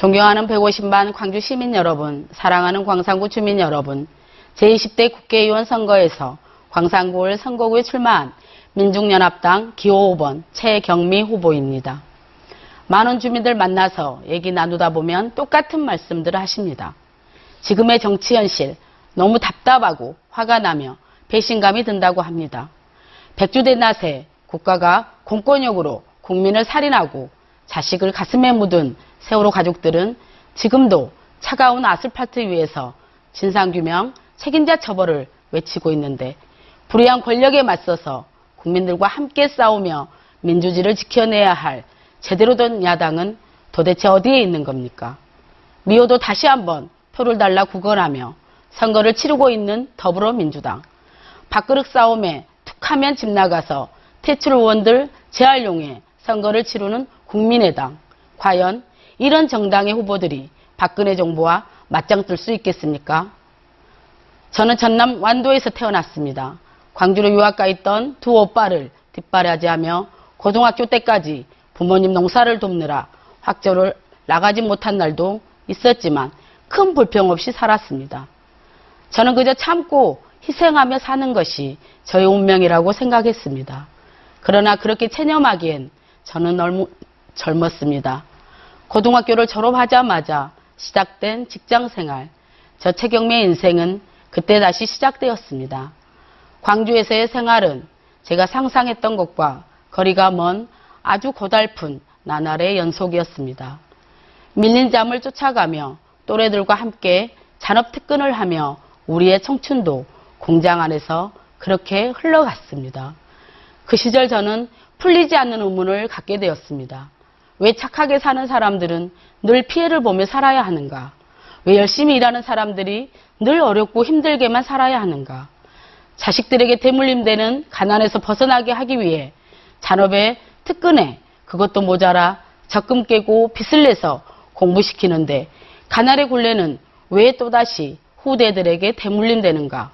존경하는 150만 광주 시민 여러분, 사랑하는 광산구 주민 여러분, 제20대 국회의원 선거에서 광산구을 선거구에 출마한 민중연합당 기호 5번 최경미 후보입니다. 많은 주민들 만나서 얘기 나누다 보면 똑같은 말씀들을 하십니다. 지금의 정치 현실 너무 답답하고 화가 나며 배신감이 든다고 합니다. 백주대 낫에 국가가 공권력으로 국민을 살인하고 자식을 가슴에 묻은 세월호 가족들은 지금도 차가운 아스팔트 위에서 진상규명, 책임자 처벌을 외치고 있는데 불의한 권력에 맞서서 국민들과 함께 싸우며 민주주의를 지켜내야 할 제대로 된 야당은 도대체 어디에 있는 겁니까? 미워도 다시 한번 표를 달라 구걸하며 선거를 치르고 있는 더불어민주당. 밥그릇 싸움에 툭하면 집 나가서 퇴출 의원들 재활용해 선거를 치르는 국민의당. 과연 이런 정당의 후보들이 박근혜 정부와 맞짱 뜰 수 있겠습니까? 저는 전남 완도에서 태어났습니다. 광주로 유학 가 있던 두 오빠를 뒷바라지하며 고등학교 때까지 부모님 농사를 돕느라 학교를 나가지 못한 날도 있었지만 큰 불평 없이 살았습니다. 저는 그저 참고 희생하며 사는 것이 저의 운명이라고 생각했습니다. 그러나 그렇게 체념하기엔 저는 너무 젊었습니다. 고등학교를 졸업하자마자 시작된 직장생활, 저 최경미의 인생은 그때 다시 시작되었습니다. 광주에서의 생활은 제가 상상했던 것과 거리가 먼 아주 고달픈 나날의 연속이었습니다. 밀린 잠을 쫓아가며 또래들과 함께 잔업특근을 하며 우리의 청춘도 공장 안에서 그렇게 흘러갔습니다. 그 시절 저는 풀리지 않는 의문을 갖게 되었습니다. 왜 착하게 사는 사람들은 늘 피해를 보며 살아야 하는가? 왜 열심히 일하는 사람들이 늘 어렵고 힘들게만 살아야 하는가? 자식들에게 대물림되는 가난에서 벗어나게 하기 위해 잔업에 특근해 그것도 모자라 적금 깨고 빚을 내서 공부시키는데 가난의 굴레는 왜 또다시 후대들에게 대물림되는가?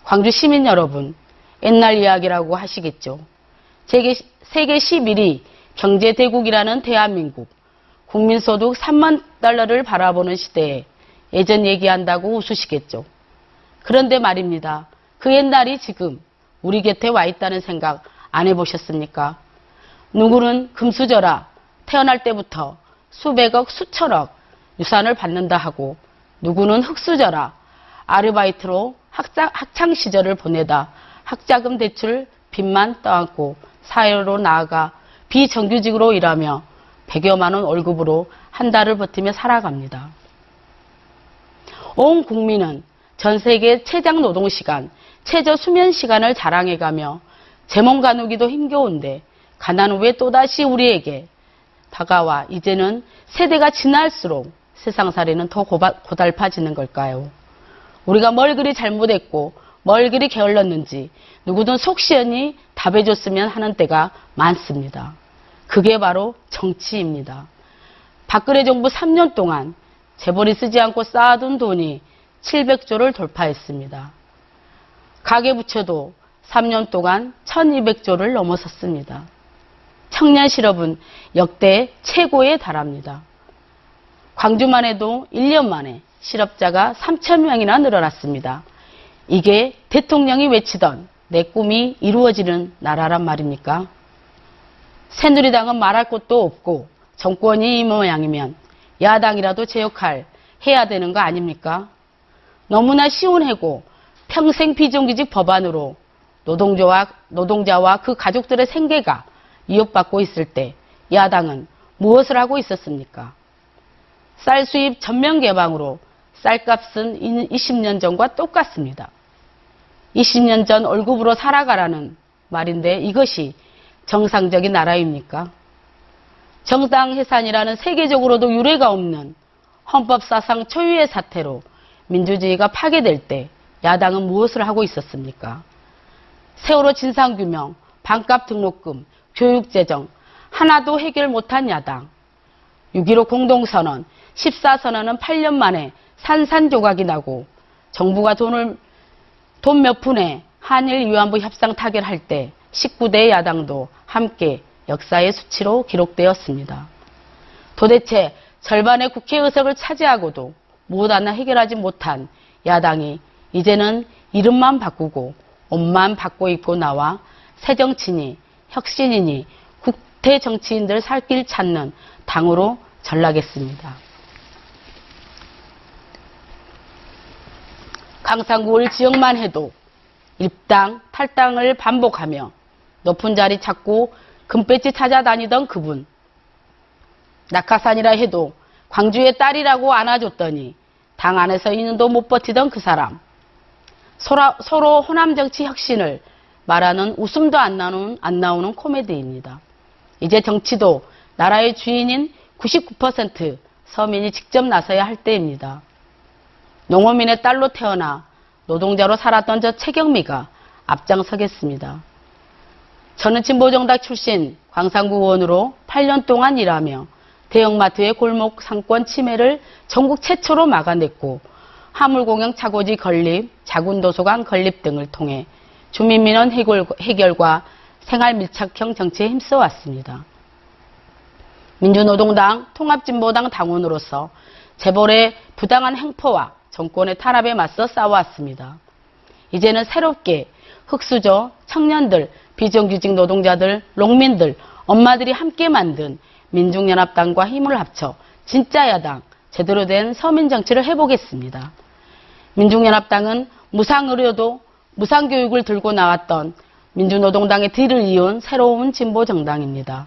광주 시민 여러분, 옛날 이야기라고 하시겠죠. 세계 11위 경제대국이라는 대한민국, 국민소득 3만 달러를 바라보는 시대에 예전 얘기한다고 웃으시겠죠. 그런데 말입니다. 그 옛날이 지금 우리 곁에 와 있다는 생각 안 해보셨습니까? 누구는 금수저라 태어날 때부터 수백억, 수천억 유산을 받는다 하고 누구는 흙수저라 아르바이트로 학창 시절을 보내다 학자금 대출 빚만 떠안고 사회로 나아가 비정규직으로 일하며 100여만 원 월급으로 한 달을 버티며 살아갑니다. 온 국민은 전 세계 최장 노동시간, 최저 수면시간을 자랑해가며 제 몸 가누기도 힘겨운데 가난은 왜 또다시 우리에게 다가와 이제는 세대가 지날수록 세상살이는 더 고달파지는 걸까요? 우리가 뭘 그리 잘못했고 뭘 그리 게을렀는지 누구든 속 시원히 답해줬으면 하는 때가 많습니다. 그게 바로 정치입니다. 박근혜 정부 3년 동안 재벌이 쓰지 않고 쌓아둔 돈이 700조를 돌파했습니다. 가계부채도 3년 동안 1200조를 넘어섰습니다. 청년 실업은 역대 최고에 달합니다. 광주만 해도 1년 만에 실업자가 3,000명이나 늘어났습니다. 이게 대통령이 외치던 내 꿈이 이루어지는 나라란 말입니까? 새누리당은 말할 것도 없고 정권이 이 모양이면 야당이라도 제 역할 해야 되는 거 아닙니까? 너무나 쉬운 해고 평생 비정규직 법안으로 노동자와 그 가족들의 생계가 위협받고 있을 때 야당은 무엇을 하고 있었습니까? 쌀 수입 전면 개방으로 쌀값은 20년 전과 똑같습니다. 20년 전 월급으로 살아가라는 말인데 이것이 정상적인 나라입니까? 정당 해산이라는 세계적으로도 유례가 없는 헌법사상 초유의 사태로 민주주의가 파괴될 때 야당은 무엇을 하고 있었습니까? 세월호 진상규명, 반값 등록금, 교육재정 하나도 해결 못한 야당. 6.15 공동선언, 14선언은 8년 만에 산산조각이 나고 정부가 돈 몇 푼에 한일 위안부 협상 타결할 때 19대 야당도 함께 역사의 수치로 기록되었습니다. 도대체 절반의 국회 의석을 차지하고도 무엇 하나 해결하지 못한 야당이 이제는 이름만 바꾸고 옷만 바꿔 입고 나와 새정치니 혁신이니 국태 정치인들 살 길 찾는 당으로 전락했습니다. 광산구을 지역만 해도 입당, 탈당을 반복하며 높은 자리 찾고 금배지 찾아다니던 그분. 낙하산이라 해도 광주의 딸이라고 안아줬더니 당 안에서 인연도 못 버티던 그 사람. 서로 호남 정치 혁신을 말하는 웃음도 안 나오는 코미디입니다. 이제 정치도 나라의 주인인 99% 서민이 직접 나서야 할 때입니다. 농어민의 딸로 태어나 노동자로 살았던 저 최경미가 앞장서겠습니다. 저는 진보정당 출신 광산구 의원으로 8년 동안 일하며 대형마트의 골목 상권 침해를 전국 최초로 막아냈고 화물공영 차고지 건립, 자군도서관 건립 등을 통해 주민민원 해결과 생활밀착형 정치에 힘써왔습니다. 민주노동당 통합진보당 당원으로서 재벌의 부당한 행포와 정권의 탄압에 맞서 싸워왔습니다. 이제는 새롭게 흑수저, 청년들, 비정규직 노동자들, 농민들, 엄마들이 함께 만든 민중연합당과 힘을 합쳐 진짜 야당, 제대로 된 서민정치를 해보겠습니다. 민중연합당은 무상의료도 무상교육을 들고 나왔던 민주노동당의 뒤를 이은 새로운 진보정당입니다.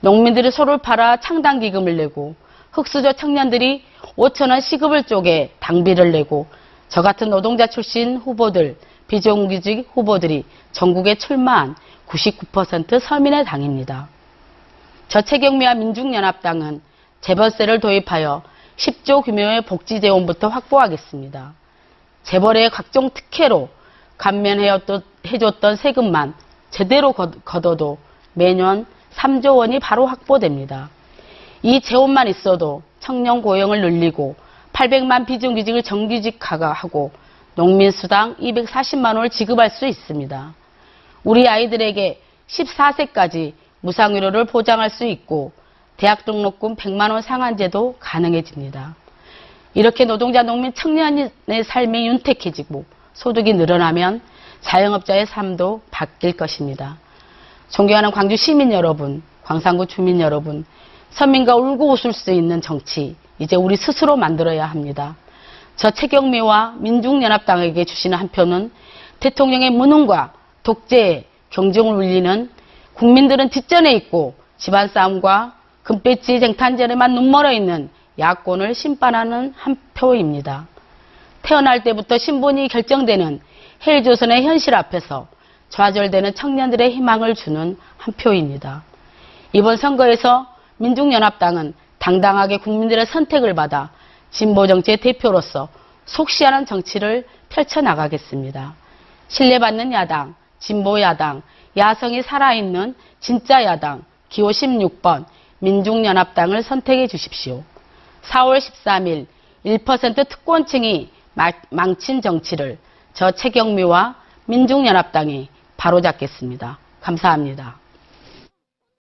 농민들이 소를 팔아 창당기금을 내고 흑수저 청년들이 5,000원 시급을 쪼개 당비를 내고 저 같은 노동자 출신 후보들, 비정규직 후보들이 전국에 출마한 99% 서민의 당입니다. 저 최경미와 민중연합당은 재벌세를 도입하여 10조 규모의 복지재원부터 확보하겠습니다. 재벌의 각종 특혜로 감면해줬던 세금만 제대로 걷어도 매년 3조 원이 바로 확보됩니다. 이 재원만 있어도 청년 고용을 늘리고 800만 비정규직을 정규직화하고 농민수당 240만 원을 지급할 수 있습니다. 우리 아이들에게 14세까지 무상의료를 보장할 수 있고 대학 등록금 100만 원 상한제도 가능해집니다. 이렇게 노동자, 농민, 청년의 삶이 윤택해지고 소득이 늘어나면 자영업자의 삶도 바뀔 것입니다. 존경하는 광주 시민 여러분, 광산구 주민 여러분, 서민과 울고 웃을 수 있는 정치, 이제 우리 스스로 만들어야 합니다. 저 최경미와 민중연합당에게 주시는 한 표는 대통령의 무능과 독재에 경종을 울리는 국민들은 뒷전에 있고 집안 싸움과 금배지 쟁탈전에만 눈멀어 있는 야권을 심판하는 한 표입니다. 태어날 때부터 신분이 결정되는 헬조선의 현실 앞에서 좌절되는 청년들의 희망을 주는 한 표입니다. 이번 선거에서 민중연합당은 당당하게 국민들의 선택을 받아 진보정치의 대표로서 속시하는 정치를 펼쳐나가겠습니다. 신뢰받는 야당, 진보야당, 야성이 살아있는 진짜 야당, 기호 16번 민중연합당을 선택해 주십시오. 4월 13일 1% 특권층이 망친 정치를 저 최경미와 민중연합당이 바로잡겠습니다. 감사합니다.